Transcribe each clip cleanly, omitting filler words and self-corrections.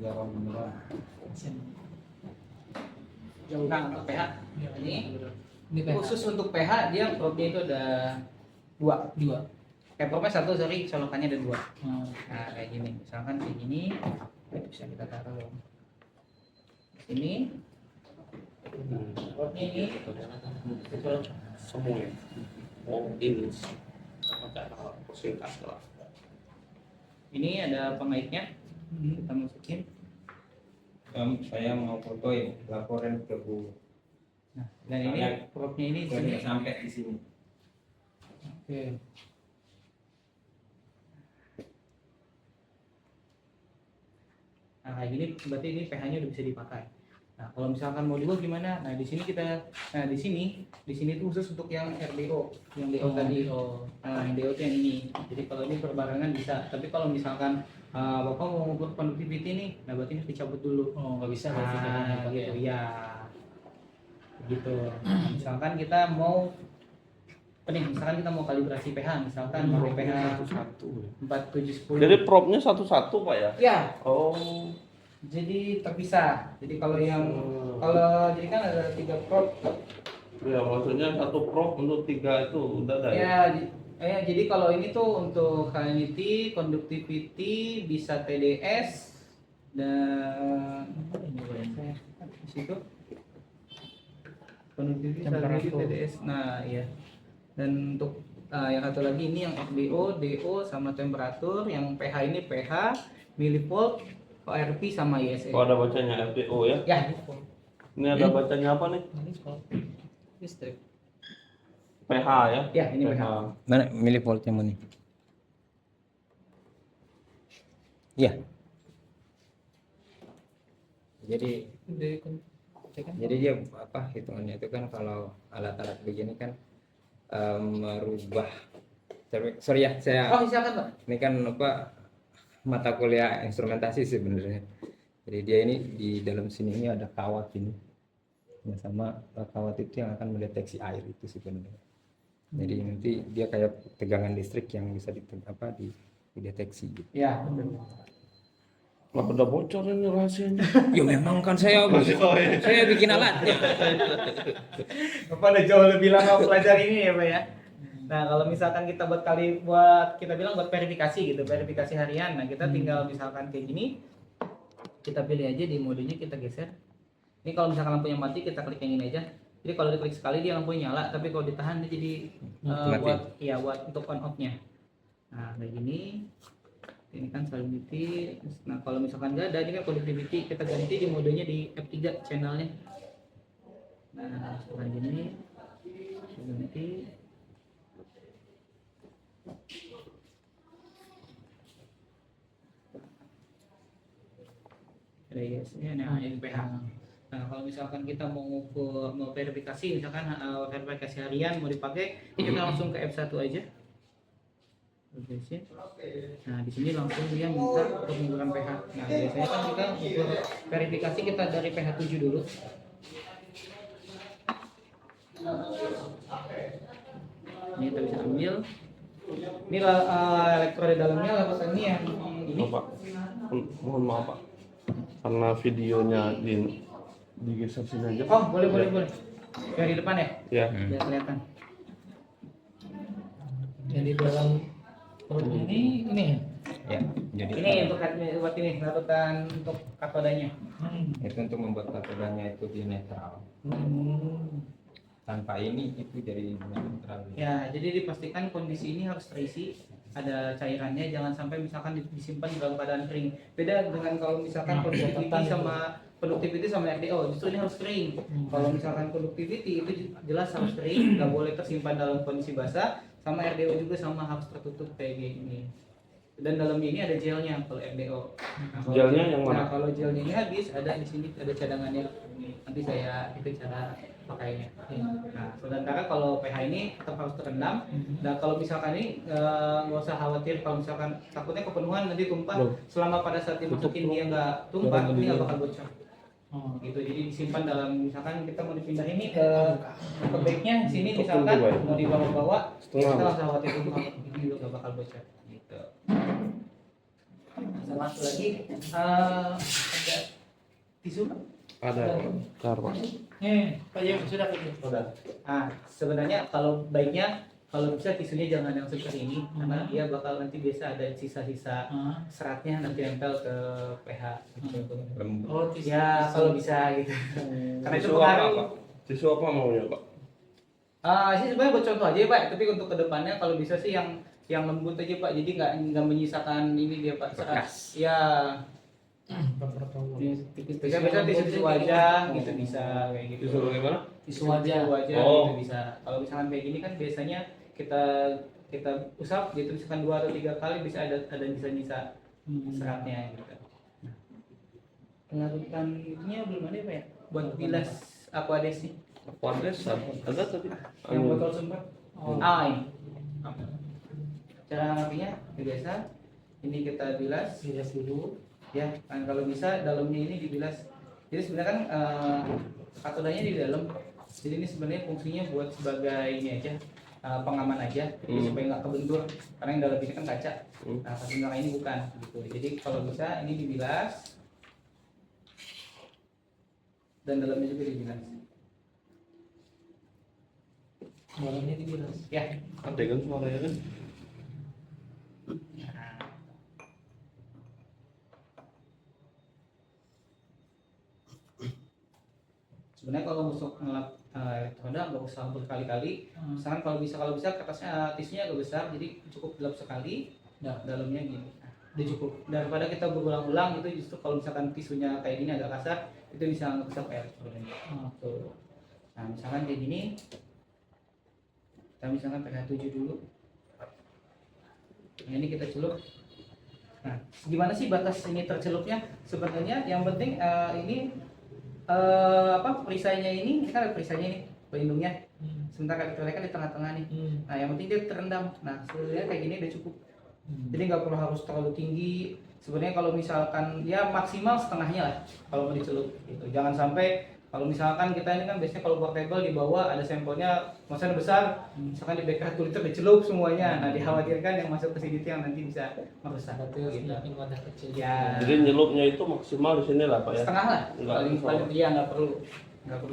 garam mineral. Nah, untuk pH ini pH. khusus untuk pH dia propnya itu ada dua. Propnya satu, sorry, solokannya ada dua. Nah, kayak gini. Misalkan kayak gini, itu bisa kita taruh ini. Propnya ini semua. Oh, ini apa cara singkat lah. Ini ada pengaitnya. Kita masukin. Saya mau fotoin, laporan ke Bu. Nah, dan ini propnya ini Saya sini. nggak sampai di sini. Oke. Nah, kayak gini berarti ini pH-nya udah bisa dipakai. Nah, kalau misalkan mau diubah gimana? Nah, di sini tuh khusus untuk yang RDO, yang DO tadi. Nah, yang DO itu yang ini. Jadi kalau ini perbarengan bisa. Tapi kalau misalkan Bapak mau ngukur conductivity nih, nah berarti harus dicabut dulu. Nggak bisa Gitu ya. Begitu. Nah, misalkan kita mau misalkan kita mau kalibrasi pH, misalkan pakai pH 4710. Jadi propnya satu-satu Pak ya? Ya, Oh. jadi terpisah. Jadi kalau jadi kan ada 3 prop. Ya maksudnya satu prop untuk 3 itu udah ada ya? Jadi kalau ini tuh untuk salinity, conductivity, bisa TDS dan di situ conductivity, salinity, TDS. Nah, iya. Dan untuk yang satu lagi ini yang FDO, DO sama temperatur, yang pH ini pH, milivolt, ORP sama ISE. Oh ada bacanya FPO ya? Ya, Ini ada bacanya apa nih? listrik. pH ya? Ya, ini pH. Mana milivoltnya mana? Iya. Jadi dia apa hitungannya itu kan kalau alat-alat begini kan merubah. Sorry ya, saya Silakan, Pak. ini kan apa mata kuliah instrumentasi sebenarnya. Jadi dia ini di dalam sini ini ada kawat ini. Ya, sama kawat itu yang akan mendeteksi air itu sebenarnya. Jadi nanti dia kayak tegangan listrik yang bisa dideteksi gitu. Ya. Nggak pada bocor ini rahasianya. Ya memang kan saya bikin alatnya. Bapak udah jauh lebih lama belajar ini ya, Pak ya. Nah, kalau misalkan kita kita bilang buat verifikasi gitu, verifikasi harian. Nah, kita tinggal misalkan kayak gini, kita pilih aja di modenya, kita geser. Ini kalau misalkan lampunya mati, kita klik yang ini aja. Jadi kalau diklik sekali dia lampunya nyala, tapi kalau ditahan dia jadi buat untuk on off-nya. Nah, kayak gini. Ini kan salinity. Nah, kalau misalkan nggak ada, ini kan conductivity, kita ganti di modenya di F3 channelnya. Nah, setelah gini salinity. Nah, ini pH. Nah, kalau misalkan kita mau verifikasi, misalkan verifikasi harian mau dipakai, kita langsung ke F1 aja. Nah, di sini langsung dia minta untuk mengukurkan pH. Nah, biasanya kan kita ukur verifikasi kita dari pH 7 dulu. Ini kita bisa ambil. Ini elektroda dalamnya lapisan ini yang ini. Pak, mohon maaf Pak, karena videonya digeser sini aja. Oh, boleh. Dari depan ya? Ya. Biar kelihatan. Yang di dalam perut ini Ya, jadi Ini untuk buat ini larutan untuk katodanya. itu untuk membuat katodanya itu dia netral. Tanpa ini itu jadi netral. Ya, jadi dipastikan kondisi ini harus terisi, ada cairannya, jangan sampai misalkan disimpan dalam keadaan kering. Beda dengan kalau misalkan conductivity sama RDO, justru ini harus kering. Kalau misalkan conductivity itu jelas harus kering, nggak boleh tersimpan dalam kondisi basah. Sama RDO juga sama harus tertutup kayak gini. Dan dalamnya ini ada gelnya kalau RDO. Nah, Gelnya yang mana? Nah, kalau gelnya ini habis, ada di sini ada cadangannya. Nanti itu cara pakainya. Nah, sementara kalau pH ini tetap harus terendam. Nah, kalau misalkan ini nggak usah khawatir kalau misalkan takutnya kepenuhan nanti tumpah. Selama pada saat dimasukin dia nggak tumpah, ini nggak bakal bocor. Gitu, jadi disimpan dalam, misalkan kita mau dipindah ini ke backnya sini, misalkan mau dibawa-bawa, kita nggak usah khawatir tumpah, ini juga nggak bakal bocor. Gitu. Sama satu lagi ada tisu. Ada bentar Pak. Pak Jam sudah kerja. Nah, sebenarnya kalau baiknya kalau bisa tisunya jangan yang seperti ini karena dia bakal nanti biasa ada sisa-sisa seratnya nanti nempel ke pH gitu. Lembut. Oh, tisu. Ya kalau bisa gitu. Karena itu Tisu apa pengaruh. Pak? Tisu apa maunya Pak? Sih sebenarnya buat contoh aja ya Pak, tapi untuk kedepannya kalau bisa sih yang lembut aja Pak, jadi nggak menyisakan ini dia Pak serat. Bekas. Ya bisa tisu wajah gitu bisa kayak gitu. Tisu bagaimana? Tisu wajah. Oh. Gitu bisa. Kalau misalkan kayak gini kan biasanya kita usap gitu misalkan 2 atau 3 kali bisa ada nyisa seratnya gitu. Nah, pengarutan itunya belum ada ya Pak ya? Buat bilas aquades nih. Aquades ada tadi. Yang botol sempat. Oh. Ini. Cara ngapinya biasa. Ini kita bilas. Bilas dulu. Ya, kan kalau bisa dalamnya ini dibilas. Jadi sebenarnya kan katodanya di dalam. Jadi ini sebenarnya fungsinya buat sebagai ini aja pengaman aja, jadi supaya nggak kebentur. Karena yang dalam ini kan kaca. Nah, sebenarnya ini bukan. Gitu. Jadi kalau bisa ini dibilas dan dalamnya juga dibilas. Dalamnya dibilas. Ya. Ada kan suaranya kan? Sebenarnya kalau untuk ngelap elektroda nggak usah berkali-kali. Misalkan kalau bisa kertasnya tisunya agak besar, jadi cukup gelap sekali. Ya. Dalamnya gini. Udah cukup. Daripada kita berulang-ulang itu justru kalau misalkan tisunya kayak gini agak kasar, itu bisa ngerusak elektrodanya. Tuh. Nah misalkan kayak gini, kita misalkan pH 7 dulu. Nah ini kita celup. Nah gimana sih batas ini tercelupnya? Sebenarnya yang penting ini perisainya ini kan ada perisainya nih pelindungnya. Sementara elektroda kan di tengah-tengah nih. Nah yang penting dia terendam. Nah sebenarnya kayak gini udah cukup. Jadi nggak perlu harus terlalu tinggi. Sebenarnya kalau misalkan ya maksimal setengahnya lah kalau mau dicelup gitu. Jangan sampai kalau misalkan kita ini kan biasanya kalau portable di bawah ada sampelnya maksudnya besar, misalkan di backup tuh liter dicelup semuanya. Nah dikhawatirkan yang masuk ke sini itu yang nanti bisa merusak Satu gitu. siapin wadah kecil. Ya. Jadi nyelupnya itu maksimal di sini lah Pak ya. Setengah lah. Nggak Paling bisa. paling iya nggak perlu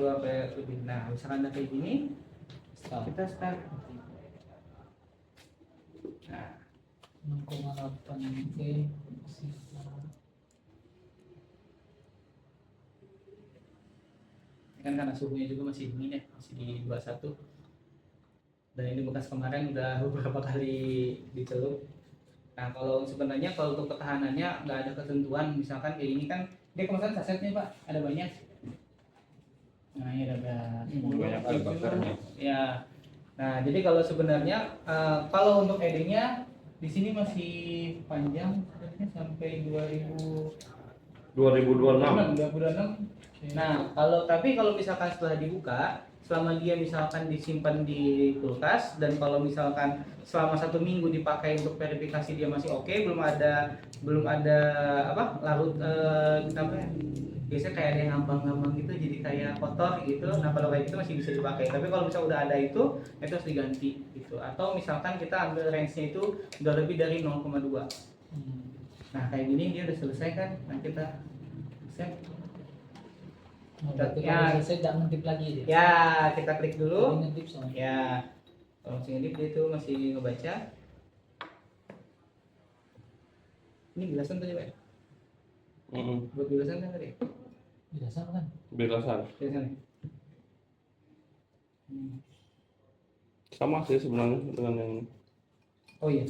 sampai lebih. Nah misalkan ada kayak gini, kita start. Nah 6,8 oke. ini kan karena suhunya juga masih dingin ya, masih di 21. Dan ini bekas kemarin udah beberapa kali dicelup. Nah kalau sebenarnya kalau untuk ketahanannya nggak ada ketentuan, misalkan kayak ini kan dia kemasan sasetnya Pak, ada banyak. Nah ini ada Banyak kali bakternya. Ya. Nah jadi kalau sebenarnya kalau untuk ED-nya di sini masih panjang, sampai 2026. 2026. Nah, tapi kalau misalkan setelah dibuka, selama dia misalkan disimpan di kulkas dan kalau misalkan selama 1 minggu dipakai untuk verifikasi dia masih oke, belum ada larut biasanya kayak ada yang ngambang-ngambang gitu, jadi kayak kotor gitu. Nah kalau kayak gitu masih bisa dipakai. Tapi kalau misalnya udah ada itu harus diganti gitu. Atau misalkan kita ambil range-nya itu udah lebih dari 0,2. Nah kayak gini dia udah selesai kan? Nah kita set. Berarti Ya. kalau selesai tidak ngintip lagi dia. Ya kita klik dulu. Ngintip soalnya. Ya kalau masih ngedip dia itu masih ngebaca. Ini bilasan tadi Pak? Buat bilasan kan tadi? Biasa kan? Bilasan. Bilasan. Sama sih sebenarnya dengan yang Oh iya.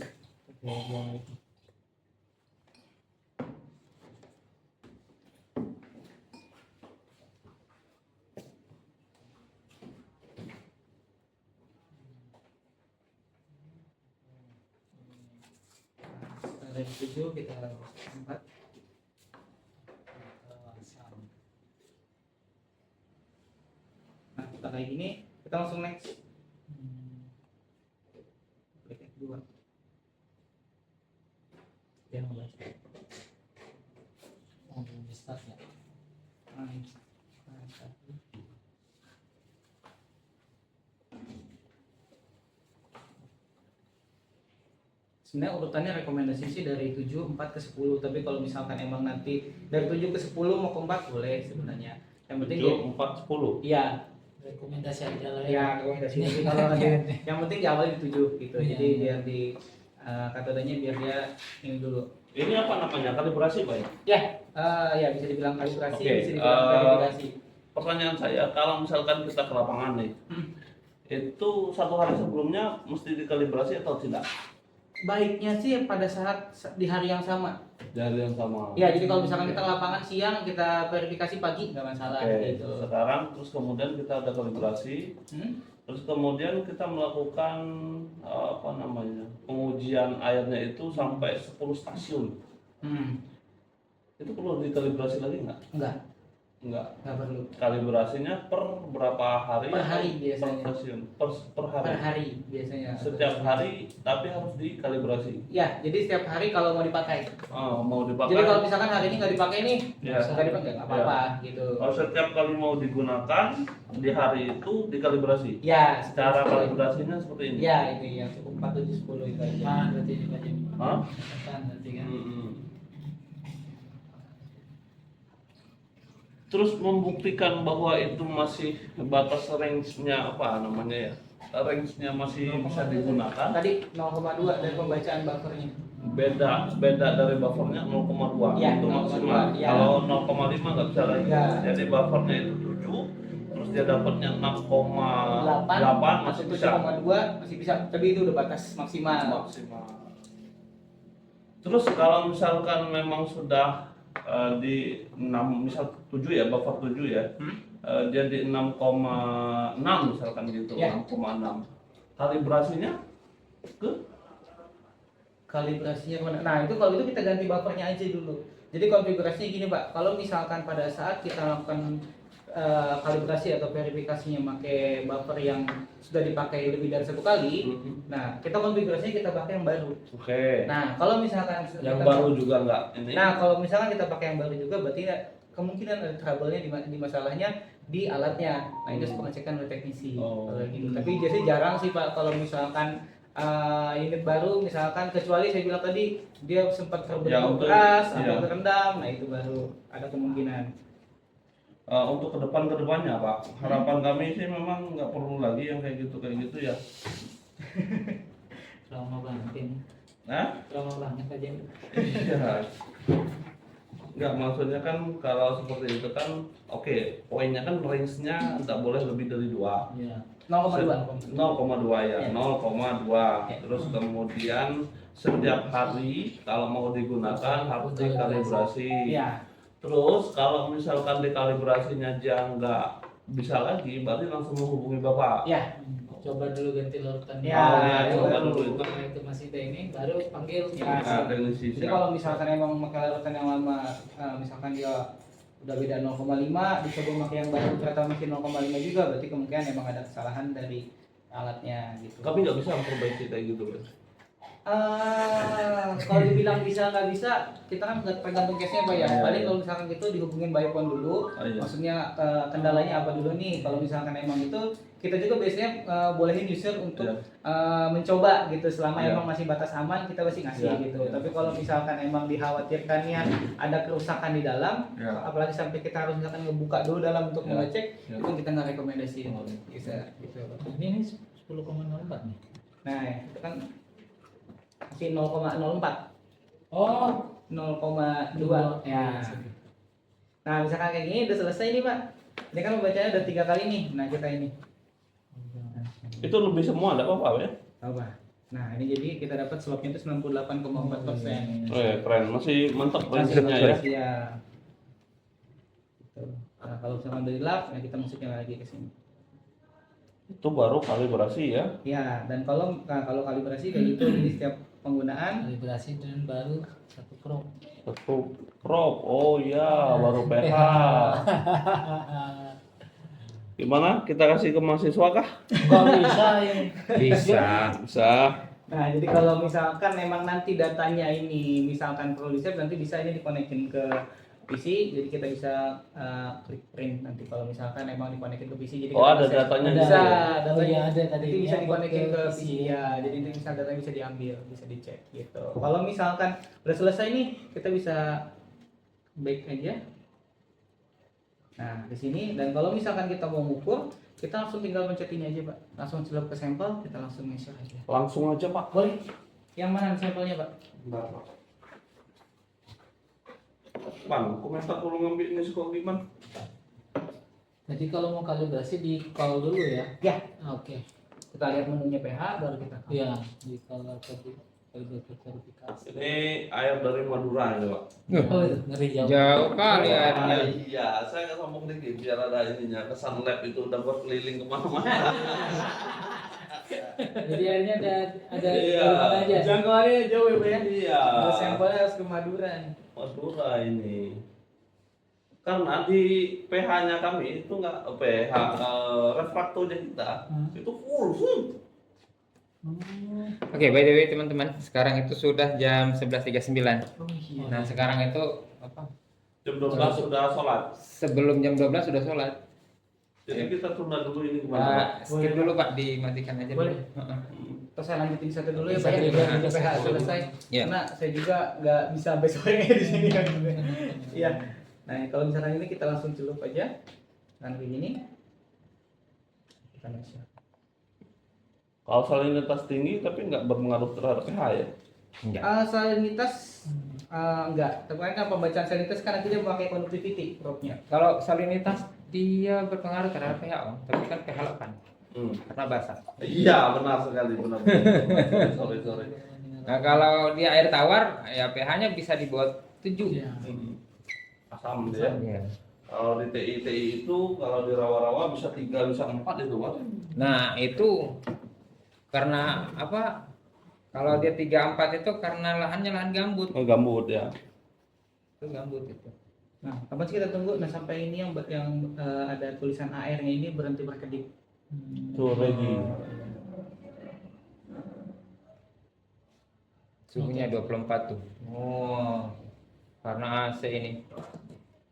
Dari 7 kita 4. Nah kita kayak gini kita langsung next. Klik yang kedua. Dia ngebaca. Belum di start ya. sebenarnya urutannya rekomendasi sih dari 7, 4 ke 10, tapi kalau misalkan emang nanti dari 7 ke 10 mau ke 4 boleh sebenarnya. Yang penting 7, 4, 10. iya, Rekomendasi aja lah ya rekomendasi sih kalau yang penting diawali di 7 gitu. Iya, Jadi iya. biar di katodanya biar dia ini dulu. Ini apa namanya? Kalibrasi, Pak ya? Ya, ya bisa dibilang kalibrasi, Oke, bisa dibilang verifikasi. Pertanyaan saya, kalau misalkan kita ke lapangan nih, itu 1 hari sebelumnya mesti dikalibrasi atau tidak? Baiknya sih pada saat di hari yang sama. Dari yang sama. Ya, jadi kalau misalkan kita ke lapangan siang, kita verifikasi pagi nggak masalah Oke, gitu. sekarang terus kemudian kita ada kalibrasi, terus kemudian kita melakukan apa namanya, pengujian airnya itu sampai 10 stasiun. Itu perlu dikalibrasi lagi nggak? Enggak perlu. Kalibrasinya per berapa hari? Per hari atau biasanya. Per stasiun, per hari. Per hari biasanya. Setiap hari, tapi harus dikalibrasi. Ya, jadi setiap hari kalau mau dipakai. Oh, mau dipakai. Jadi kalau misalkan hari ini nggak dipakai nih, Ya. nggak dipakai nggak apa-apa gitu. Oh, setiap kali mau digunakan di hari itu dikalibrasi. Ya, Cara seperti itu. kalibrasinya seperti ini. Ya, itu yang cukup 4, 7, 10 itu aja. Apaan berarti ini Pak Jim? Hah? Apaan berarti kan? Mm-mm. Terus membuktikan bahwa itu masih batas range-nya apa namanya ya? Range-nya masih bisa digunakan. Tadi 0,2 dari pembacaan buffernya. Beda dari buffernya 0,2 Iya, itu 0,2, maksimal. iya. Kalau 0,5 nggak bisa lagi. Iya. Jadi buffernya itu 7, terus dia dapatnya 6,8 8 masih masuk bisa. 7,2 masih bisa, tapi itu udah batas maksimal. Maksimal. Terus kalau misalkan memang sudah di 6, misal 7 ya, buffer 7 ya, jadi 6,6 misalkan gitu, Ya. 6,6. Kalibrasinya ke Kalibrasinya mana? Nah, itu kalau itu kita ganti buffernya aja dulu. Jadi konfigurasinya gini, Pak. Kalau misalkan pada saat kita lakukan kalibrasi atau verifikasinya pakai buffer yang sudah dipakai lebih dari 1 kali, nah kita konfigurasinya kita pakai yang baru. Oke. Nah, kalau misalkan Yang kita- baru juga enggak ini. Nah, kalau misalkan kita pakai yang baru juga, berarti kemungkinan ada trouble-nya di masalahnya di alatnya. Nah, itu pengecekan oleh teknisi. Oh. Kalau gitu. Tapi biasanya jarang sih, Pak, kalau misalkan unit baru, misalkan kecuali saya bilang tadi dia sempat Ya, terbentuk untuk- keras iya. atau terendam, nah itu baru ada kemungkinan. Untuk kedepannya Pak, harapan kami sih memang nggak perlu lagi yang kayak gitu ya. Trauma banget ini. Nah, Trauma banget Pak Jim. iya. Nggak, maksudnya kan kalau seperti itu kan, oke, poinnya kan range-nya nggak boleh lebih dari 2. Iya. 0,2. 0,2 ya, Iya. 0,2. Iya. Terus kemudian setiap hari kalau mau digunakan harus dikalibrasi. Iya. Terus kalau misalkan dikalibrasinya dia nggak bisa lagi, berarti langsung menghubungi Bapak. Ya. Coba dulu ganti larutan. Ya, Oh, ya, itu coba baru. dulu itu. Kalau itu masih ada ini, baru panggil. Ya. Nah, teknisi Jadi kalau misalkan emang pakai larutan yang lama, misalkan dia udah beda 0,5, dicoba pakai yang baru ternyata masih 0,5 juga, berarti kemungkinan emang ada kesalahan dari alatnya gitu. kami nggak bisa memperbaiki kayak gitu, Bro. Kalau dibilang bisa nggak bisa, kita kan nggak tergantung case-nya, Pak ya. Iya, Paling iya. kalau misalkan gitu dihubungin Baypon dulu, Oh, iya. maksudnya kendalanya apa dulu nih. Kalau misalkan emang itu, kita juga biasanya bolehin user untuk Iya. mencoba gitu. Selama Iya. emang masih batas aman, kita masih ngasih Iya, gitu. iya. Tapi kalau misalkan emang dikhawatirkannya ada kerusakan di dalam, Iya. apalagi sampai kita harus misalkan ngebuka dulu dalam untuk Iya. mengecek, Iya. itu kita nggak rekomendasiin. Oh, iya. Bisa gitu. Ini 10,04 nih. Nah, itu kan masih 0,04. Oh, 0,2 ya. Nah, misalkan kayak gini udah selesai nih, Pak. Ini kan membacanya udah 3 kali nih. Nah, kita ini. Itu lebih semua ada apa-apa ya? Tahu, Pak. Nah, ini jadi kita dapat slopnya itu 98,4%. Oh ya, keren. Masih mantap Masih range-nya ya. bagus, ya. Gitu. Nah, kalau misalkan dari lab, nah kita masukin lagi ke sini. Itu baru kalibrasi ya. Ya, dan kalau kalibrasi kayak gitu, jadi setiap penggunaan kalibrasi dan baru 1 crop. Satu crop. Oh iya, baru PH. Gimana? Kita kasih ke mahasiswa kah? Gak bisa ini. Bisa. Bisa. Nah, jadi kalau misalkan memang nanti datanya ini misalkan perlu di-save, nanti bisa ini dikonekin ke PC, jadi kita bisa klik print nanti kalau misalkan emang dikonekin ke PC. Jadi Oh, kita ada datanya bisa juga ya? datanya Oh, iya, ada tadi. nanti bisa Ya, dikonekin buat ke ke PC PC. ya. Jadi nanti misal datanya bisa diambil, bisa dicek gitu. Kalau misalkan udah selesai nih, kita bisa back aja. Nah, di sini, dan kalau misalkan kita mau ngukur, kita langsung tinggal pencet ini aja, Pak. Langsung celup ke sampel, kita langsung measure aja. Langsung aja Pak. Boleh. Yang mana sampelnya, Pak? Bentar, Pak. Pan, komentar kalau ngambil ini suka gimana? Jadi kalau mau kalibrasi di call dulu ya. Ya, Oke. kita lihat menunya pH, baru kita call. Iya, di call tadi kalibrasi verifikasi. Ini air dari Madura ya Pak. Oh, ngeri jauh. Jauh kali Ah, airnya. iya, saya nggak ngomong dikit biar ada ininya. Kesan lab itu udah berkeliling kemana-mana. Jadi akhirnya ada Iya. dari mana aja. Jangkauannya jauh ya, Pak ya? Iya. Ada sampelnya harus ke Madura nih. Madura ini. Karena di pH-nya kami itu nggak pH refraktonya kita itu full. Oke, by the way teman-teman, sekarang itu sudah jam 11.39. Oh iya. Nah, sekarang itu apa? Jam 12 sudah sholat. Sebelum jam 12 sudah sholat. Jadi kita tunda dulu ini kemana Nah, Pak? skip dulu Pak, dimatikan aja dulu. Boleh. Heeh. Terus saya lanjutin satu dulu ya, Bisa Pak ya, juga, biar bisa pH satu. selesai. Iya. Karena saya juga nggak bisa sampai sore di sini kan. Iya. Nah, kalau misalkan ini kita langsung celup aja. Kan kayak gini. Kita measure. Kalau salinitas tinggi tapi nggak berpengaruh terhadap pH ya? Enggak. Salinitas enggak. Tapi kan pembacaan salinitas kan nanti dia memakai conductivity probe-nya. Kalau salinitas dia berpengaruh terhadap pH, Om, tapi kan pH 8 karena basah. Iya benar sekali benar. Sorry. Nah, kalau dia air tawar, ya pH-nya bisa di bawah 7. Iya. Asam dia. Iya. Kalau di TI itu kalau di rawa-rawa bisa 3 bisa 4 itu Pak. Nah, itu karena apa? Kalau dia 3-4 itu karena lahannya lahan gambut. Oh, gambut ya. Itu gambut itu. Nah, kapan sih kita tunggu? Nah, sampai ini yang ada tulisan AR-nya ini berhenti berkedip. Tuh ready. Suhunya 24 tuh. Oh. Karena AC ini.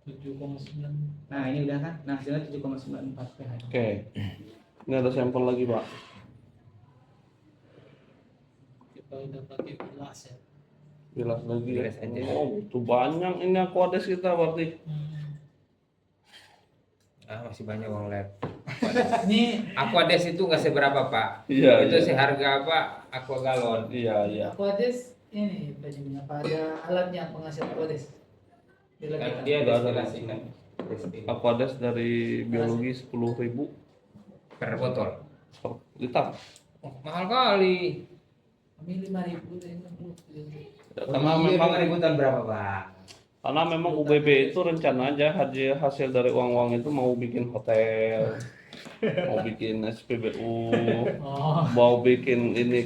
7,9. Nah, ini udah kan? Nah, hasilnya 7,94 pH. Oke. Ini ada sampel lagi Pak. Kita udah pakai gelas ya. Bilas lagi. Bilas aja. Oh, itu banyak ini Aquades kita berarti. Ah, masih banyak uang lab. Ini Aquades itu nggak seberapa Pak. Iya. Itu iya. seharga apa? Aqua galon. Iya. Aquades ini bajingan apa ada alatnya penghasil Aquades. Kan dia Udah ada. destilasikan. Aquades dari biologi 10.000 Per botol. per liter. Oh, mahal kali. Kami 5.000 deh. Karena Iya, memang 5.000 berapa Pak? Karena memang UBB itu rencana aja hasil dari uang-uang itu mau bikin hotel, mau bikin SPBU, Oh. mau bikin ini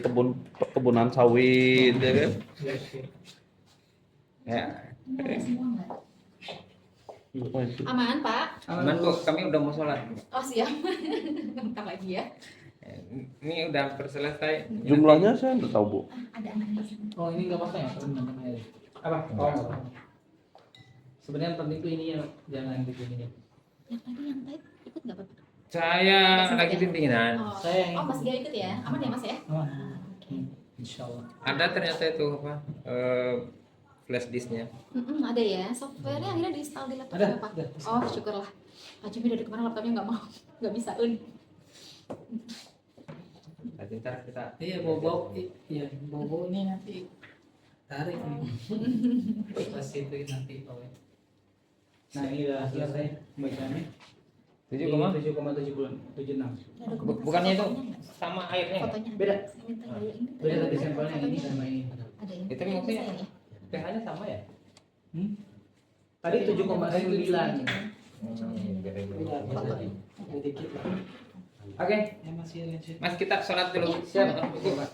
perkebunan sawit, ya kan? Ya, Ada semua nggak? Wah, itu. Aman, Pak. aman Bu, kami udah mau sholat. Oh, siap. Bentar lagi ya. Ini udah hampir selesai. Jumlahnya saya nggak tahu Bu. Ada anaknya di sini. Oh, ini enggak apa ya? Teman-teman air. Apa? Oh. Sebenarnya yang penting tuh ini ya, jangan begini. Yang tadi ikut nggak, Pak? Saya lagi bimbingan. Oh, Saya yang oh, Mas Gia ikut ya? Aman ya, Mas ya? Aman. Insya Allah. Ada ternyata itu apa? Flash disknya. Ada ya. Softwarenya akhirnya di-install di laptop Ada, ya, Pak? ada. Oh, syukurlah. Pak Jimmy dari kemarin laptopnya nggak mau, nggak bisa Nanti ntar kita. Iya, bau-bau ini nanti tarik nih. Pas itu nanti oh. Nah, ini udah selesai pembacaannya. 7,76. Bukannya itu sama airnya nggak? Fotonya. Beda. Saya minta ya, ini. Beda tadi sampelnya ini sama ini. Ada ini. Itu maksudnya Saya ya? pH-nya sama ya? Tadi 7,9. Ada dikit lah. Oke, Ya masih lanjut. Mas kita sholat dulu. Siap. Oke, Pak.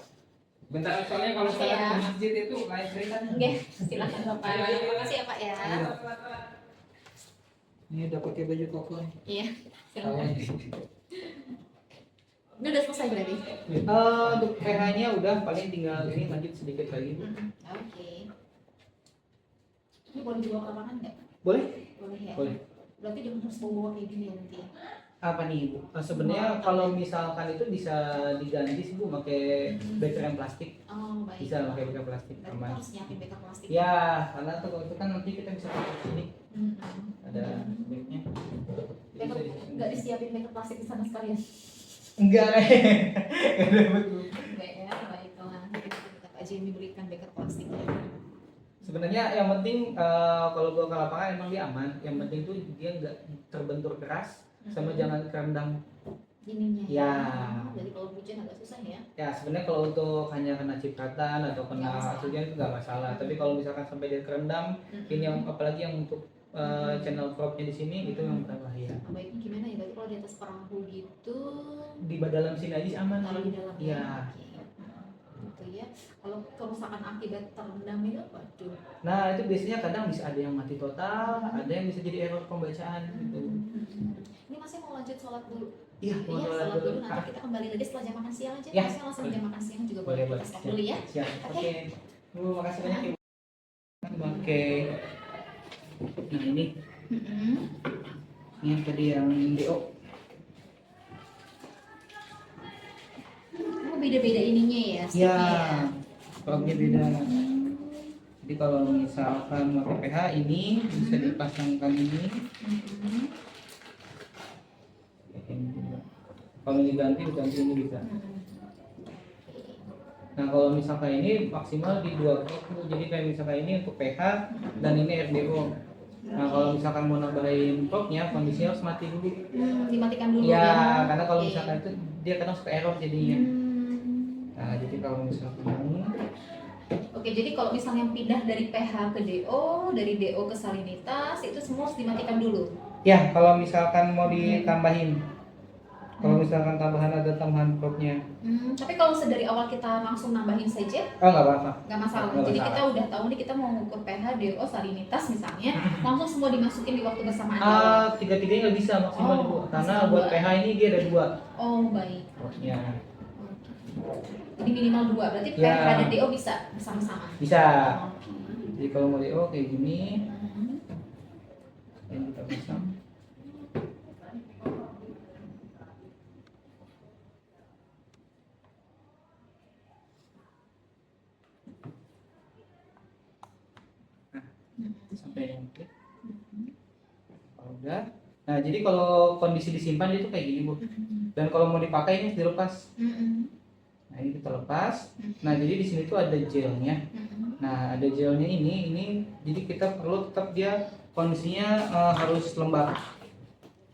Bentar, soalnya kalau Oke, sholat ya. di masjid itu lain ceritanya. Oke, silakan Bapak. Terima kasih ya, Pak ya. Ini udah pakai baju koko nih. Iya, silakan. Awalnya. Ini udah selesai berarti? Untuk pH-nya udah paling tinggal ini lanjut sedikit lagi. Oke. Ini boleh dibawa ke lapangan nggak? Boleh? Boleh ya. Boleh. Berarti jangan harus bawa kayak gini ya nanti ya. Apa nih Bu? Sebenarnya kalau misalkan itu bisa diganti sih Bu pakai beker yang plastik. Oh baik. Bisa pakai beker plastik Berarti kita aman. harus nyiapin beker plastik. Ya, karena tuh kalau itu kan nanti kita bisa pakai di sini ada backnya. Jadi Beker bisa di- nggak disiapin beker plastik di sana sekalian. Enggak ada betul. Baik ya, baiklah. Kita Pak Jimmy berikan beker plastik. Sebenarnya yang penting kalau gua ke lapangan emang dia aman. Yang penting tuh dia nggak terbentur keras sama jangan kerendam. Ininya. Ya. Jadi kalau hujan agak susah ya. Ya sebenarnya kalau untuk hanya kena cipratan atau Nggak kena masalah. hujan itu nggak masalah. Tapi kalau misalkan sampai dia kerendam, ini yang apalagi yang untuk channel cropnya di sini itu yang berbahaya. Nah, baiknya gimana ya? Berarti kalau di atas perahu gitu Di dalam sini aja sih aman. taruh di dalam Iya. Oke. Gitu ya. Kalau kerusakan akibat terendam itu apa tuh? Nah itu biasanya kadang bisa ada yang mati total, ada yang bisa jadi error pembacaan gitu. Ini masih mau lanjut sholat dulu. Iya, mau Iya, sholat sholat dulu. dulu. Nanti kita kembali lagi setelah jam makan siang aja. Ya, Masih langsung boleh. jam makan siang juga Boleh, boleh. boleh. Kita stop dulu ya. Siap. Oke. Oke. Bu, makasih banyak Ibu. Oke. Nah ini yang tadi yang DO. Oh, beda-beda ininya ya. Ya, stepnya prognya beda. Jadi kalau misalkan pakai PH ini bisa dipasangkan ini. Mhm. Kalau diganti ini bisa. Nah kalau misalkan ini maksimal di 2 prog, Bu. Jadi kayak misalkan ini untuk PH dan ini RDO. Nah kalau misalkan mau nambahin prognya kondisinya harus mati dulu. Dimatikan dulu Ya, karena kalau Oke. misalkan itu dia kadang suka error jadinya. Hmm. Nah jadi kalau misalkan ini Oke, jadi kalau misalnya pindah dari PH ke DO, dari DO ke salinitas, itu semua harus dimatikan dulu. ya kalau misalkan mau ditambahin, kalau misalkan ada tambahan prognya, Tapi kalau dari awal kita langsung nambahin saja, oh nggak apa-apa. nggak masalah. Nggak Jadi masalah. kita udah tahu nih kita mau ngukur PH, DO, salinitas misalnya, langsung semua dimasukin di waktu bersamaan. Tiga-tiganya nggak bisa maksimal Oh, Bu, karena maksimal buat dua. PH ini dia ada 2 Oh, baik. prognya. Jadi minimal 2, berarti Ya. PH dan DO bisa bersama-sama. Bisa. Oke. Jadi kalau mau DO kayak gini, Mhm. yang kita pasang. Sampai yang klik. Kalau udah, nah jadi kalau kondisi disimpan itu kayak gini Bu. Dan kalau mau dipakai ini dilepas. Mhm. Nah ini kita lepas. Nah jadi di sini tuh ada gelnya. Mhm. Nah ada gelnya ini jadi kita perlu tetap dia kondisinya harus lembab.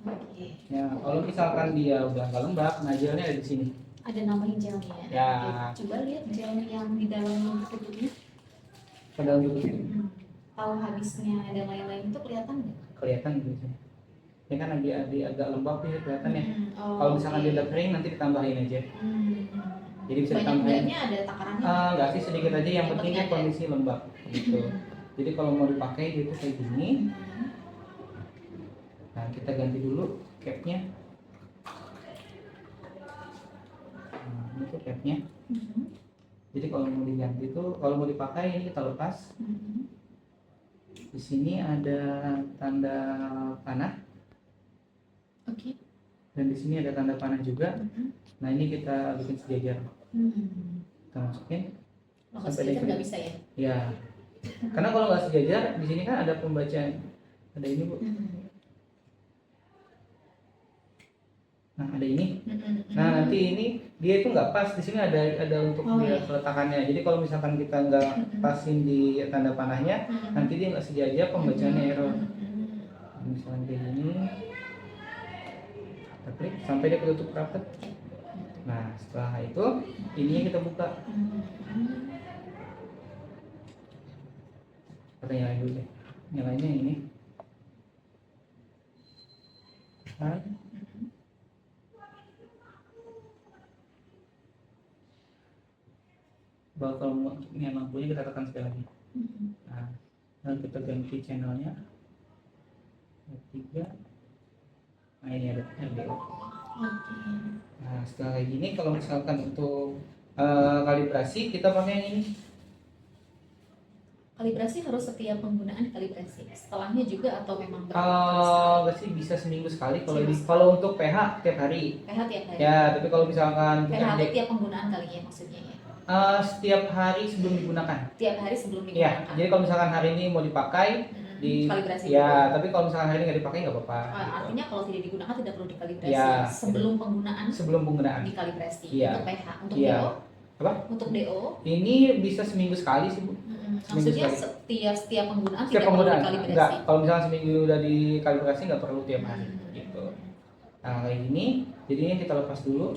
Oke. Ya kalau misalkan dia udah nggak lembab, nah gelnya ada di sini. Ada nambahin gelnya. Ya. Oke. Coba lihat gelnya yang di dalam tutupnya. Padahal juga Tahu habisnya dan lain-lain itu kelihatan nggak? kelihatan gitu. Ini kan agak lembab ya kelihatan ya. Oh, Kalau misalkan oke. dia udah kering nanti ditambahin aja. Jadi bisa Banyak ditambahin. enggaknya ada takarannya? Enggak sih sedikit aja yang Yang penting penting dia ada. kondisi lembab gitu. Jadi kalau mau dipakai dia tuh kayak gini. Nah kita ganti dulu capnya. Nah, ini tuh capnya. Jadi kalau mau diganti tuh, kalau mau dipakai ini kita lepas. Di sini ada tanda panah Oke. dan di sini ada tanda panah juga. Nah ini kita bikin sejajar. Kita masukin. Kalau Sampai sejajar dia nggak bisa ya? Ya. Karena kalau nggak sejajar di sini kan ada pembacaan. Ada ini Bu. Nah ada ini. Nah nanti ini dia itu nggak pas di sini ada untuk Oh, dia iya. peletakannya. Jadi kalau misalkan kita nggak pasin di tanda panahnya, nanti dia nggak sejajar pembacaannya error. Misalnya kayak gini, kita klik sampai dia ketutup rapat. Nah setelah itu ini kita buka. Kita nyalain dulu deh. Nyalainnya ini. Nah, bahwa kalau mau nyalain lampunya kita tekan sekali lagi. Nah, lalu kita ganti channelnya. Tiga. Nah ini ada RDO. Nah setelah kayak gini kalau misalkan untuk kalibrasi kita pakai yang ini. Kalibrasi harus setiap penggunaan kalibrasi. Setelahnya juga atau memang Kalau sih bisa seminggu sekali. Kalau untuk pH tiap hari. pH tiap hari. Ya, tapi kalau misalkan pH itu tiap penggunaan kali ya maksudnya ya. setiap hari sebelum digunakan. Tiap hari sebelum Ya, digunakan. jadi kalau misalkan hari ini mau dipakai di kalibrasi ya, juga. tapi kalau misalkan hari ini nggak dipakai nggak apa-apa. Artinya kalau tidak digunakan tidak perlu dikalibrasi. Ya, sebelum penggunaan sebelum penggunaan. dikalibrasi. Iya. Untuk pH, untuk Iya. DO. Apa? Untuk DO. Ini bisa seminggu sekali sih, Bu. Maksudnya sekali. setiap penggunaan Setiap tidak penggunaan. perlu dikalibrasi. Enggak, kalau misalkan seminggu udah dikalibrasi nggak perlu tiap hari gitu. Nah, kayak gini, jadinya kita lepas dulu.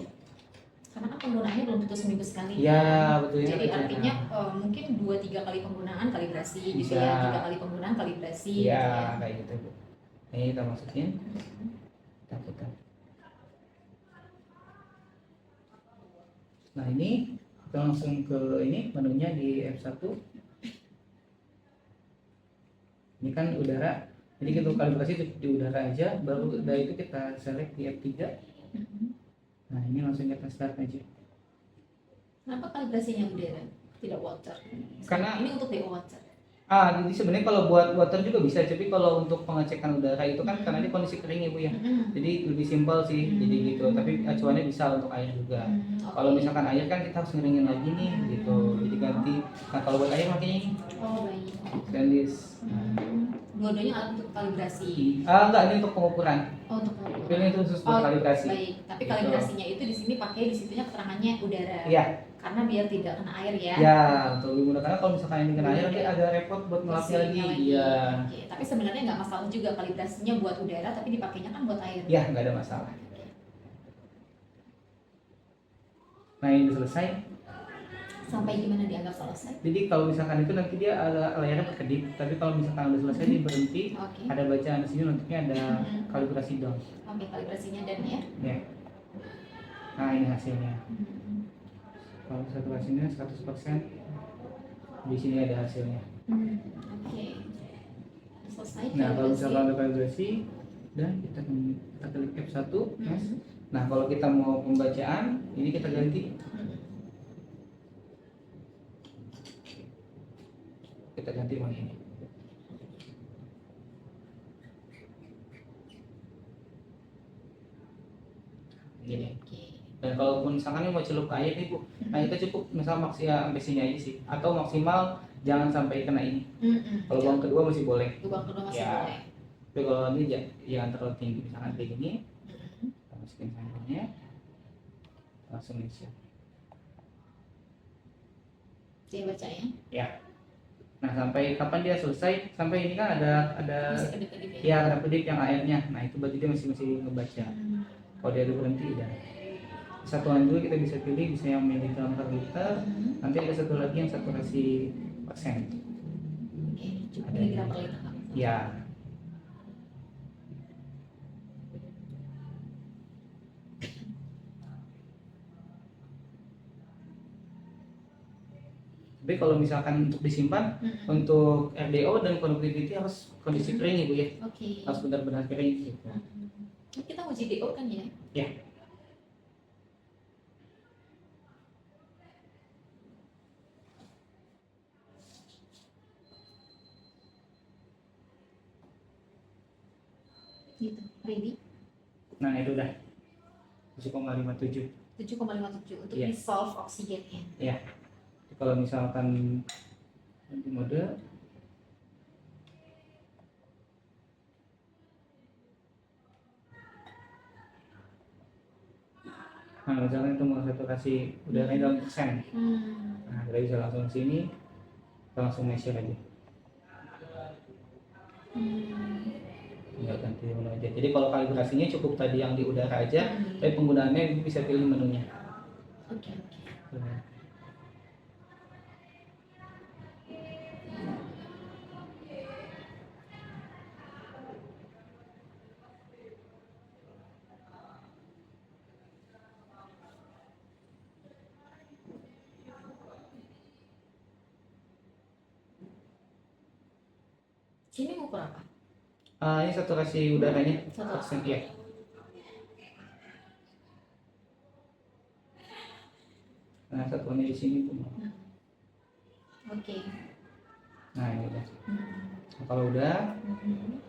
Karena kan penggunaannya belum tentu seminggu sekali. Ya, kan? betul. Jadi artinya mungkin 2-3 kali penggunaan kalibrasi gitu Bisa. ya. 3 kali penggunaan kalibrasi gitu Ya, ya. kayak gitu, Bu. Ini kita masukin. Kita putar. Nah, ini kita langsung ke ini menunya di F1. Ini kan udara. Jadi kita kalibrasi di udara aja, baru dari itu kita select di F3. Nah, ini langsung kita start aja. Kenapa kalibrasinya udara, tidak water? Karena- ini untuk DO water. Jadi sebenarnya kalau buat water juga bisa, tapi kalau untuk pengecekan udara itu kan karena ini kondisi kering ya, Bu ya. Jadi lebih simpel sih, jadi gitu. Tapi acuannya bisa untuk air juga. Kalau misalkan air kan kita harus ngeringin lagi nih, gitu. Jadi ganti. Nah, kalau buat air makanya ini Oh baik. stainless. Dua-duanya alat untuk kalibrasi. Enggak, ini untuk pengukuran. Oh untuk Tapi pengukuran. ini khusus buat kalibrasi. Baik. Tapi Gitu. kalibrasinya itu di sini pakai di situnya keterangannya udara. Iya. Karena biar tidak kena air ya. Ya, untuk lebih mudah karena kalau misalkan ini kena air nanti agak repot buat ngelapnya lagi. Bersihnya Iya. Oke. Tapi sebenarnya nggak masalah juga kalibrasinya buat udara, tapi dipakainya kan buat air. Ya, nggak ada masalah. Nah, ini selesai. Sampai gimana dianggap selesai? Jadi kalau misalkan itu nanti dia ada layarnya berkedip, tapi kalau misalkan udah selesai dia berhenti, Oke. ada bacaan di sini notifnya ada kalibrasi down. Oke, kalibrasinya dan ya. Ya. Nah, ini hasilnya. Kalau saturasinya 100%, di sini ada hasilnya. Oke. Selesai. Nah, kalau kalibrasi. misalkan ada kalibrasi, dan kita klik F1, yes. Nah, kalau kita mau pembacaan, ini kita ganti. Kita ganti yang ini. Gini. Oke. Dan kalaupun misalkan ini mau celup air nih, Bu, nah kita cukup misal maksimal sampai sini aja sih, atau maksimal jangan sampai kena ini. Kalau lubang kedua masih boleh. Lubang kedua masih Ya. boleh. Tapi kalau ini jangan terlalu tinggi, misalkan kayak gini, kita masukin sampelnya, langsung isi. Dia baca ya. Ya. Nah, sampai kapan dia selesai? Sampai ini kan ada Masih kedip-kedip ya. ya ada pedip yang airnya. Nah, itu berarti dia masih ngebaca. Kalau dia udah berhenti udah. Satuan dulu kita bisa pilih, bisa yang miligram per liter. Nanti ada satu lagi yang saturasi persen. Oke, cukup miligram per liter. Ya. Tapi kalau misalkan untuk disimpan, untuk RDO dan conductivity harus kondisi kering, Ibu ya. Oke. Harus benar-benar kering gitu. Kita uji DO kan ya? Ya. Gitu. Ready? Nah, itu udah 7,57. 7,57 untuk Iya. dissolve oksigennya. Ya. Kalau misalkan nanti mode nah, misalkan itu mau saturasi udaranya dalam persen. Nah, kita bisa langsung sini, kita langsung measure aja. Tinggal ganti menu aja. Jadi kalau kalibrasinya cukup tadi yang di udara aja, tapi penggunaannya bisa pilih menunya. Oke. Sini ngukur apa? Ini saturasi udaranya Saturasi. persen ya. Nah, satuannya di sini, Bu. Oke. Nah ini udah. Hmm. Nah, kalau udah, Hmm.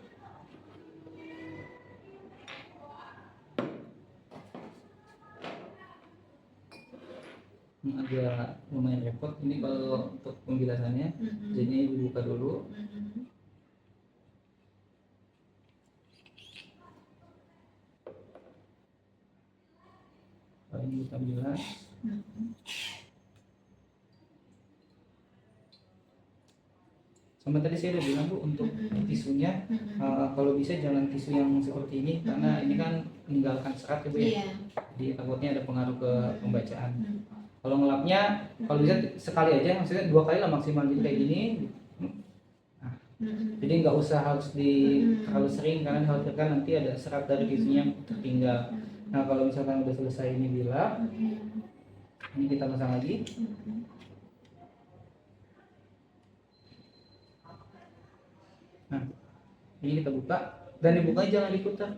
agak lumayan repot ini kalau untuk penjelasannya. Hmm. Jadi ini dibuka dulu. Hmm. Kalau ini kita bilas. Hmm. Sama tadi saya udah bilang Bu, untuk tisunya kalau bisa jangan tisu yang seperti ini karena ini kan meninggalkan serat ya Bu ya. Iya. Jadi takutnya ada pengaruh ke pembacaan. Hmm. Kalau ngelapnya, kalau bisa sekali aja, maksudnya 2 kali lah maksimal, jadi kayak gini. Hmm. Jadi nggak usah harus terlalu sering karena dikhawatirkan nanti ada serat dari tisunya yang tertinggal. Nah kalau misalkan udah selesai ini dilap, ini kita pasang lagi. Nah ini kita buka dan dibukanya jangan diputar,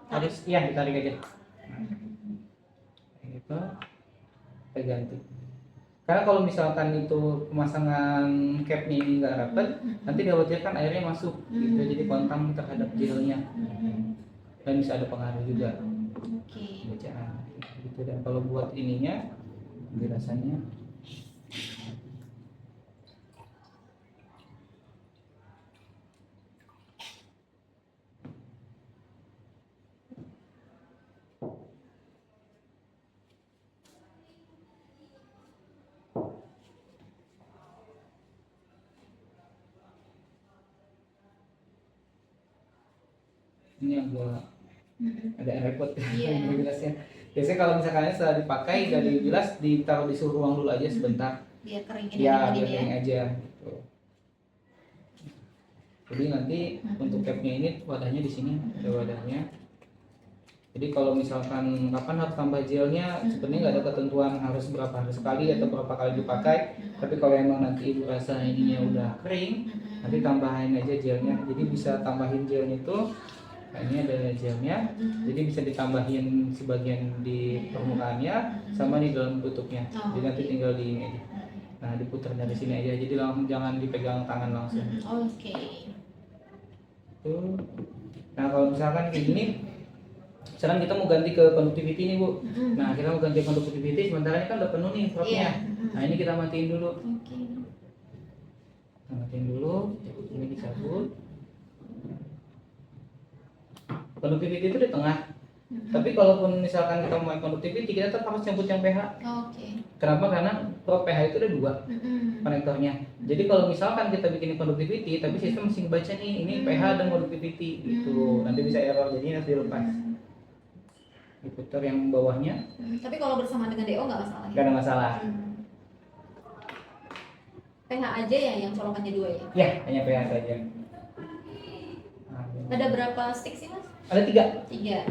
harus iya ditarik aja. Nah, kayak gitu. Kita ganti. Karena kalau misalkan itu pemasangan capnya ini nggak rapat, nanti dikhawatirkan airnya masuk, gitu, jadi kontak terhadap gelnya dan bisa ada pengaruh juga Oke. bacaan. Gitu. Dan kalau buat ininya, penjelasannya, ini agak repot Iya. menjelasnya. Biasanya kalau misalkan setelah dipakai dan dibilas, ditaruh di suhu ruang dulu aja sebentar. Biar kering Ya, ini biar ya. kering aja. Gitu. Jadi nanti untuk capnya ini wadahnya di sini, ada wadahnya. Jadi kalau misalkan kapan harus tambah gelnya, sebenarnya nggak ada ketentuan harus berapa hari sekali atau berapa kali dipakai. Tapi kalau emang nanti ibu rasa ininya udah kering, nanti tambahin aja gelnya. Jadi bisa tambahin gelnya itu. Nah, ini ada gelnya, jadi bisa ditambahin sebagian di permukaannya sama di dalam tutupnya. Jadi nanti tinggal di ini aja. Nah, diputar dari sini aja. Jadi langsung jangan dipegang tangan langsung. Oke. Tuh. Nah, kalau misalkan kayak gini, sekarang kita mau ganti ke conductivity nih Bu. Nah, kita mau ganti conductivity, sementara ini kan udah penuh nih propnya. Iya. Nah, ini kita matiin dulu. Oke. Kita matiin dulu. Ini dicabut. Conductivity itu di tengah. Tapi kalaupun misalkan kita mau conductivity, kita tetap harus cabut yang pH. Oke. Kenapa? Karena probe pH itu ada 2 konektornya. Jadi kalau misalkan kita bikin conductivity, tapi sistem masih ngebaca nih ini pH dan conductivity gitu, nanti bisa error, jadi harus dilepas. Diputar yang bawahnya, Tapi kalau bersama dengan DO nggak masalah. nggak ada masalah. pH aja ya yang colokannya 2 ya. Ya, hanya pH saja. Nah, Ada berapa stick sih Mas? ada 3. 3.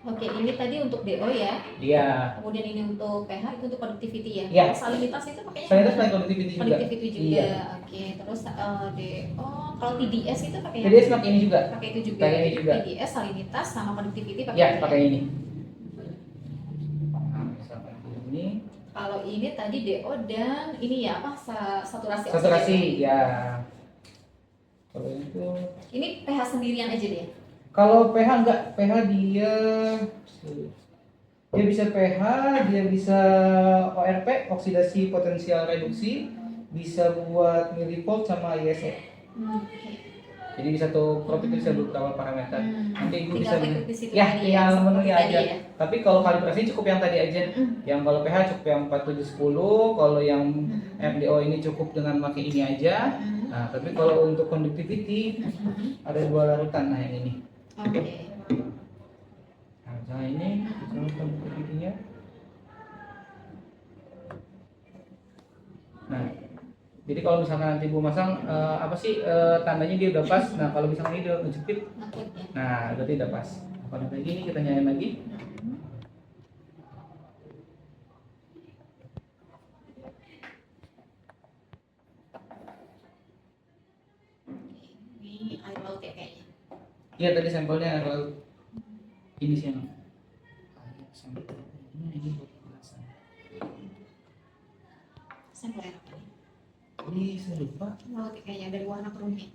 Oke, ini tadi untuk DO ya. Iya. Kemudian ini untuk pH, itu untuk conductivity ya. Iya. Kalau salinitas itu pakainya Saya itu apa? pakai conductivity juga. Conductivity juga. Iya. Oke, terus DO, kalau TDS itu pakai Jadi pakai ini juga. pakai itu juga. Pakai ini juga. TDS, salinitas sama conductivity pakai Ya, ini. pakai ini. Nah, misalkan ini. Kalau ini tadi DO dan ini ya apa saturasi Saturasi, oksigen. ya. Kalau itu. Ini pH sendirian aja deh. Kalau pH enggak, pH dia bisa pH, dia bisa ORP, oksidasi potensial reduksi, bisa buat millivolt sama ISE. Oke. Jadi bisa tuh probe itu bisa beberapa parameter. Nanti ibu bisa Tinggal ikut di situ ya tadi tinggal seperti menunya tadi aja. ya. Tapi kalau kalibrasi cukup yang tadi aja. Yang kalau pH cukup yang 4710, kalau yang RDO ini cukup dengan pakai ini aja. Nah, tapi kalau untuk conductivity ada 2 larutan, nah yang ini. Oke. Nah, ini conductivity-nya. Nah, jadi kalau misalkan nanti ibu masang apa sih tandanya dia udah pas. Nah, kalau misalkan ini udah ngejepit, Nakut ya. nah berarti udah pas. Pada lagi ini kita nyalain lagi. Ini air laut ya kayaknya. Iya tadi sampelnya air laut. Ini sih yang sampel ini buat pembahasan. Sampel air apa nih? Ih, saya lupa. Oh, kayaknya dari warna kerumnya.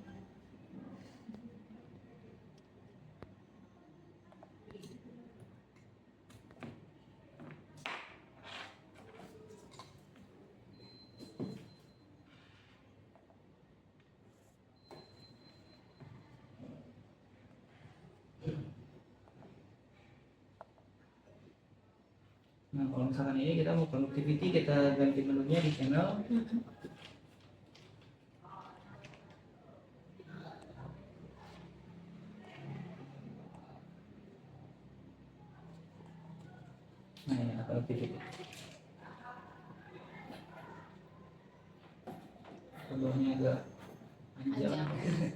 Nah, kalau misalkan ini kita mau productivity, kita ganti menunya di channel. Nah, ini productivity. Contohnya agak panjang. Aja.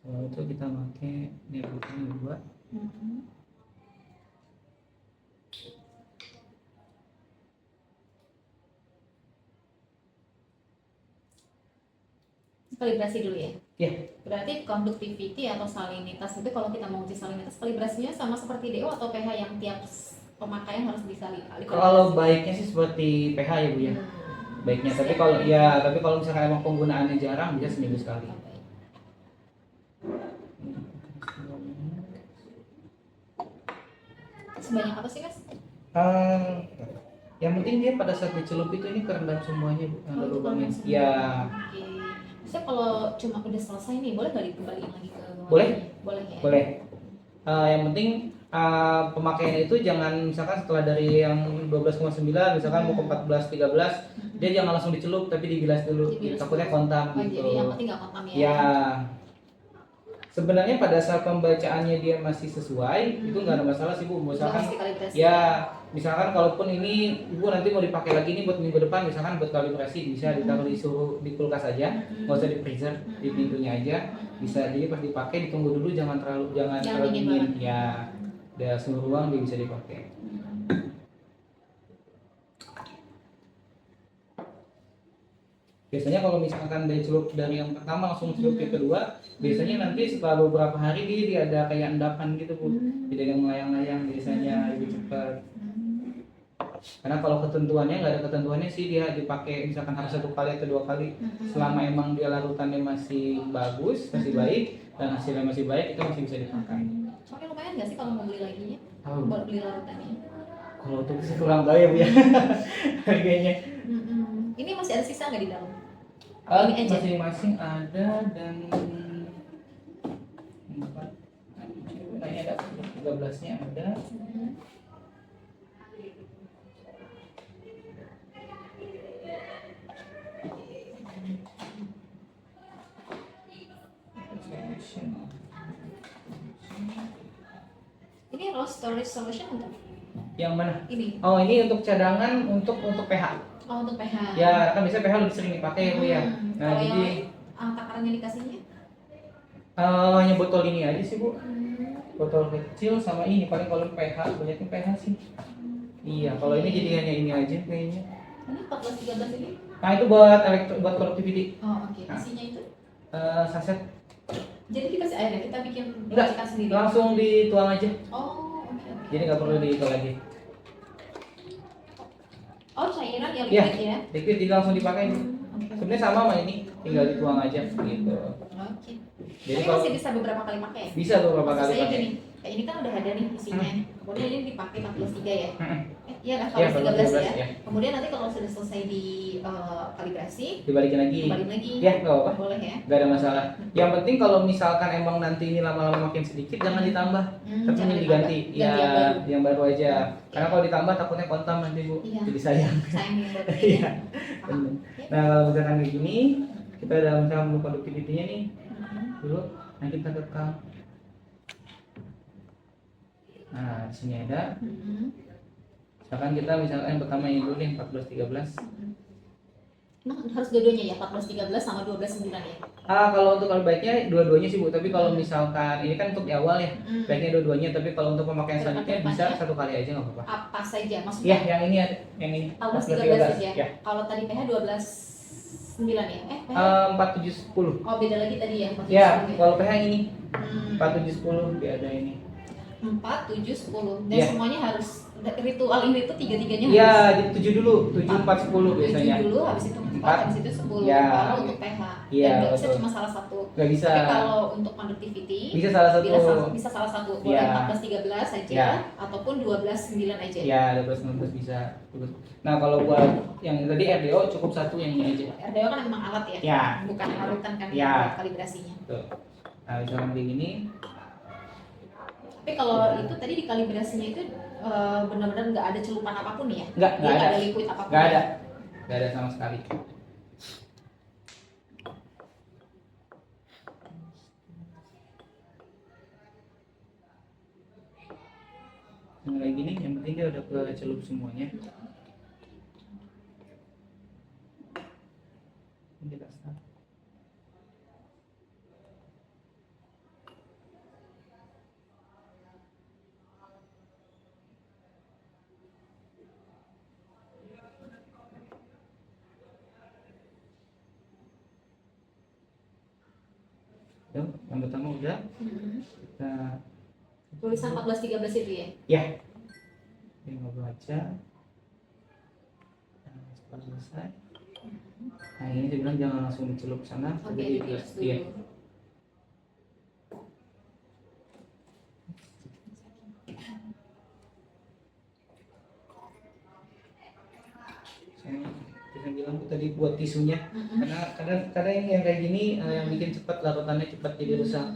Kalau itu kita pakai nebulanya dua. Kalibrasi dulu ya. Ya. Berarti conductivity atau salinitas itu kalau kita mau uji salinitas kalibrasinya sama seperti DO atau pH yang tiap pemakaian harus bisa Kalau baiknya sih seperti pH ya Bu ya. Baiknya, tapi kalau misalkan emang penggunaannya jarang bisa seminggu sekali. Sebanyak apa sih Mas? Yang penting dia pada saat dicelup itu ini kerendam semuanya Bu. Ada itu lubangnya. kan semua. Ya. Oke. Maksudnya kalau cuma udah selesai nih, boleh nggak dikembaliin lagi ke Boleh. Boleh ya? Boleh. Yang penting pemakaian itu jangan misalkan setelah dari yang 12,9 misalkan mau ke 14, 13 dia jangan langsung dicelup tapi dibilas dulu. Dibilas Takutnya dulu. kontam Oh, gitu. jadi yang penting nggak kontam ya? Ya. Sebenarnya pada saat pembacaannya dia masih sesuai, itu nggak ada masalah sih Bu. Misalkan Mesti kalibrasi. ya, misalkan kalaupun ini Ibu nanti mau dipakai lagi nih buat minggu depan, misalkan buat kalibrasi bisa ditaruh di suhu di kulkas aja, nggak usah di freezer, di pintunya aja. Bisa jadi pas dipakai ditunggu dulu, jangan terlalu Jangan dingin dingin. banget. Ya, ada suhu ruang dia bisa dipakai. Biasanya kalau misalkan dari celup dari yang pertama langsung celup yang kedua, biasanya nanti setelah beberapa hari dia ada kayak endapan gitu Bu. Jadi ada melayang-layang biasanya lebih cepat. Karena kalau ketentuannya nggak ada ketentuannya sih dia dipakai misalkan harus 1 kali atau 2 kali. Selama emang dia larutannya masih bagus, masih baik dan hasilnya masih baik itu masih bisa dipakai. Soalnya lumayan nggak sih kalau mau beli lagi Oh. Buat beli larutannya. Kalau untuk sih kurang tahu ya Bu ya harganya. Ini masih ada sisa nggak di dalam? Ini Ini aja. masing-masing ada dan kayaknya ada 13-nya ada. Ini raw storage solution untuk Yang mana? ini. Oh, ini untuk cadangan untuk pH. Oh, untuk pH. Ya, kan biasanya pH lebih sering dipakai ya Bu ya. Nah, Kalau jadi yang takarannya dikasihnya? hanya botol ini aja sih Bu. Botol kecil sama ini paling kalau pH banyaknya pH sih. Iya, kalau ini jadi hanya ini aja kayaknya. Ini 14-13 ini? Nah, itu buat buat productivity. Oh, oke. Nah. Isinya itu? Saset Jadi dikasih air ya? Kita bikin enggak racikan sendiri? langsung dituang aja. Oh, oke. Jadi nggak perlu diikat lagi. Oh, cairan ya Iya. liquid ya? Liquid jadi langsung dipakai. Oke. Sebenarnya sama sama ini, tinggal dituang aja gitu. Oke. Jadi Tapi kalau masih bisa beberapa kali pakai ya? bisa beberapa Maksud kali saya pakai. gini, kayak ini kan udah ada nih isinya. Kemudian ini dipakai 14-3 ya? Iya kan, Iya, 14-13 ya? 14, ya. Kemudian nanti kalau sudah selesai di kalibrasi, Dibalikin lagi. kembali lagi. Ya, nggak apa-apa. Boleh ya? Gak ada masalah. Yang penting kalau misalkan emang nanti ini lama-lama makin sedikit jangan ditambah, tapi jangan ini diganti. ditambah. Ganti yang baru. Yang baru aja. Karena kalau ditambah takutnya kontam nanti Bu. Iya. Jadi sayang. Sayang yang baru Iya. ya. Paham. Nah kalau misalkan kayak gini, kita ada misalkan mau productivity-nya nih dulu, nah kita kekang. Nah di sini ada. Misalkan kita yang pertama ini dulu nih 14-13. Nah, harus dua-duanya ya, 14-13 sama 12-9 ya? Kalau untuk baiknya dua-duanya sih Bu, tapi kalau misalkan ini kan untuk di awal ya, baiknya dua-duanya, tapi kalau untuk pemakaian selanjutnya bisa 1 kali aja nggak apa-apa. Apa saja? Ya, Maksudnya yang ini ada, yang ini 14-13 saja? ya. Kalau tadi pH 12-9 ya? pH? 4710. Oh, beda lagi tadi ya? 4, 7, Ya, 10 kalau pH ini Hmm. 4710 dia ada ini. 4, 7, 10 dan Iya. semuanya harus ritual ini tuh tiga-tiganya Iya, harus jadi 7 dulu, 7 4 10 biasanya. 7 dulu, habis itu 4, Empat. habis itu 10 Ya. baru untuk PH. Iya, Dan nggak bisa betul. cuma salah satu. Nggak bisa. Tapi kalau untuk conductivity Bisa salah satu. bisa salah satu, boleh Iya. 14 13 aja Iya. ataupun 12 9 aja. Ya, 12 19 bisa. Nah, kalau buat yang tadi RDO cukup satu yang ini aja. RDO kan memang alat ya, Ya. bukan larutan kan Ya. buat kalibrasinya. Tuh. Nah, misalkan kayak gini, Tapi kalau itu tadi di kalibrasinya itu benar-benar nggak ada celupan apapun ya? nggak Dia ada. ada liquid apapun. Nggak ada. ya? Nggak ada sama sekali. Yang kayak gini, yang penting dia udah kecelup semuanya. Ini kita start. Tuh, yang pertama udah. Mhm. Kita Tulisan 14 13 itu ya? ya, ini ngobrol aja. Nah, setelah selesai. Nah, ini saya bilang jangan langsung dicelup ke sana, Oke, tapi dibilas dia. dulu. Saya bilang tuh tadi buat tisunya, Mhm. karena kadang yang kayak gini yang bikin cepat larutannya cepat jadi rusak.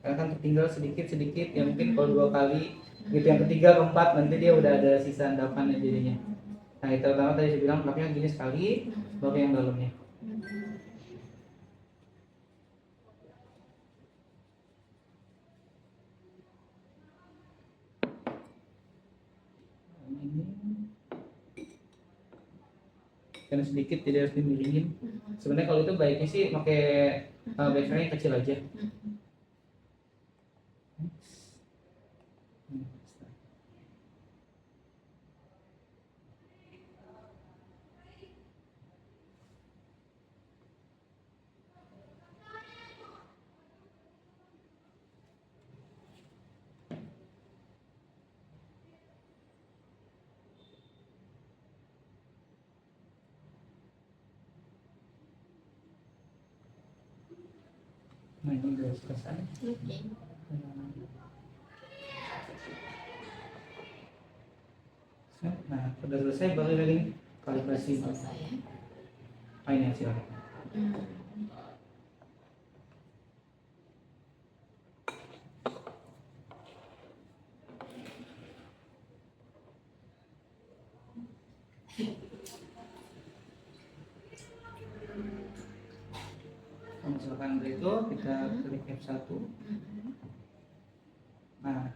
Karena kan tertinggal sedikit ya mungkin kalau 2 kali gitu, yang ketiga keempat nanti dia udah ada sisa endapannya jadinya. Nah, itu pertama tadi saya bilang pakainya gini sekali, baru yang dalamnya. Ini karena sedikit jadi harus dimiringin. Sebenarnya kalau itu baiknya sih pakai backfire yang kecil aja. Nah, ini udah selesai. Oke. Nah, udah selesai baru dari kalibrasi. Selesai ya. Ah, ini hasilnya. Hmm. Nah, misalkan dari itu kita klik F1. Nah,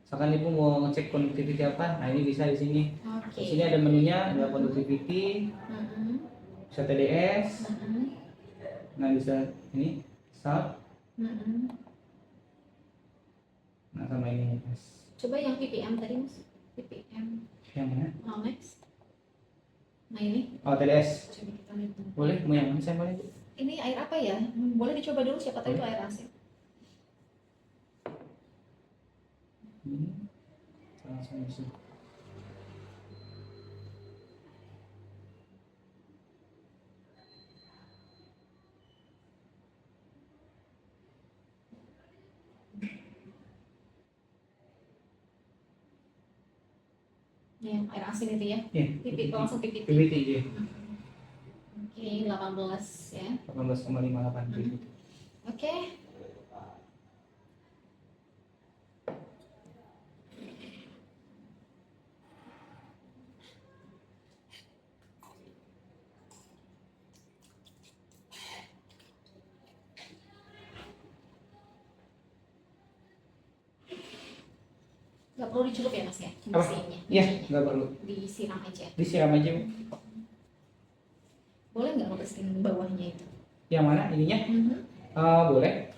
misalkan ibu mau ngecek conductivity apa, nah ini bisa di sini. Oke. Di sini ada menunya, ada conductivity, Mhm. bisa TDS, Mhm. nah bisa ini start, Mhm. nah sama ini S. Coba yang ppm tadi mas, ppm. Yang mana? Nah, next. Nah ini, Oh, TDS. coba kita lihat dulu. Boleh? Mau yang mana saya boleh? Ini air apa ya? Boleh dicoba dulu, siapa tahu itu air AC. Ini langsung isi. Ya, air asin itu ya. Iya. Pipit, langsung pipit. PBT dia. Oke, 18 ya. 18,58 PBT. Oke. Gak perlu dicelup ya mas ya, Apa? mesinnya. Iya, nggak perlu. Disiram aja. Disiram aja. Boleh nggak ngebersihin bawahnya itu? Yang mana ininya? Boleh.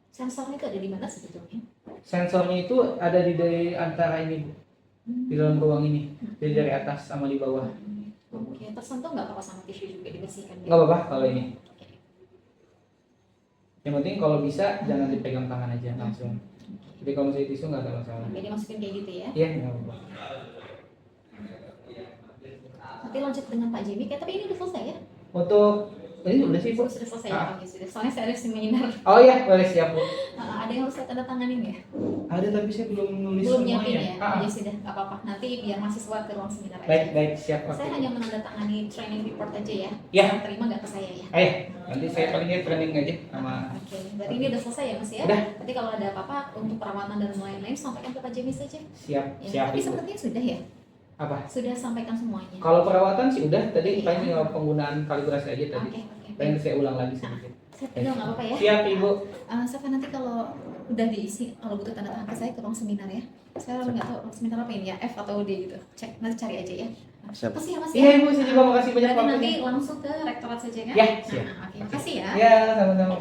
Sensornya itu ada di mana sebetulnya? Sensornya itu ada dari antara ini, Bu. Di dalam ruang ini. Jadi dari atas sama di bawah. Oke, tersentuh nggak apa-apa sama tisu juga dibersihkan? Nggak apa-apa kalau ini. Yang penting kalau bisa jangan dipegang tangan aja langsung. Jadi kalau misalnya tisu nggak ada masalah. Oke, dimasukin kayak gitu ya. Iya, nggak apa-apa. Nanti lanjut dengan Pak Jimmy, kayak tapi ini udah selesai ya? Untuk ini udah sih, Bu. Sudah selesai ya, oke sudah. Soalnya saya ada seminar. Oh iya, boleh siap, Bu. Ada yang harus saya tanda tanganin ya? Ada tapi saya belum nulis Belum semuanya. nyiapin ya? Ah, Ya sudah, nggak apa-apa. Nanti biar mahasiswa ke ruang seminar aja. baik, baik, siap. Saya Oke. hanya menandatangani training report aja ya. Ya. Terima nggak ke saya ya? Ayo, nanti saya palingnya training aja sama. Oke, berarti ini udah selesai ya Mas ya? Udah. Nanti kalau ada apa-apa untuk perawatan dan lain-lain sampaikan ke Pak Jimmy saja. Siap, Ya, siap. tapi Ibu. sepertinya sudah ya? Apa? Sudah sampaikan semuanya. Kalau perawatan sih udah, tadi Iya. paling tinggal penggunaan kalibrasi aja tadi. Oke, oke. Paling saya ulang lagi sedikit. Saya tinggal nggak apa-apa ya? Siap, Ibu. Saya nanti kalau udah diisi, kalau butuh tanda tangan ke saya ke ruang seminar ya. Saya nggak tahu ruang seminar apa ini ya, F atau D gitu. Cek, nanti cari aja ya. Siap. Makasih ya Mas Iya, Ibu, saya juga makasih banyak Berarti nanti waktunya. langsung ke rektorat saja kan? Ya, siap. Nah, oke, makasih ya. Ya, sama-sama.